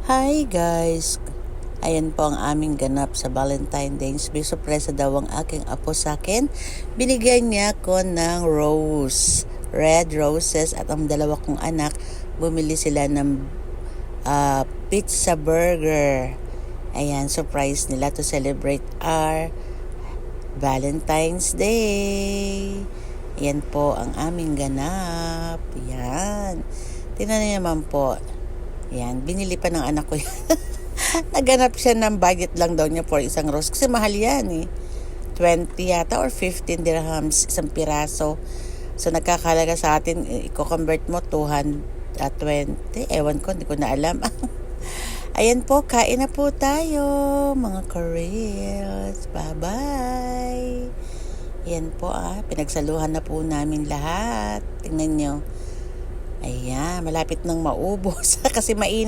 Hi guys! Ayan po ang aming ganap sa Valentine Day. May sorpresa daw ang aking apo sa akin. Binigyan niya ko ng rose, red roses, at ang dalawa kong anak, bumili sila ng pizza burger. Ayan, surprise nila to celebrate our Valentine's Day. Yan po ang aming ganap. Yan. Tingnan niyo naman po. Yan, binili pa ng anak ko yan. Naganap siya ng budget lang daw niya for isang rose. Kasi mahal yan eh. 20 yata or 15 dirhams isang piraso. So nagkakalaga sa atin, i-convert mo 220. Ewan ko, hindi ko na alam. Ayan po, kain na po tayo mga Koreans. Bye-bye. Yan po pinagsaluhan na po namin lahat. Tingnan nyo. Ayan, malapit nang maubos kasi mainit.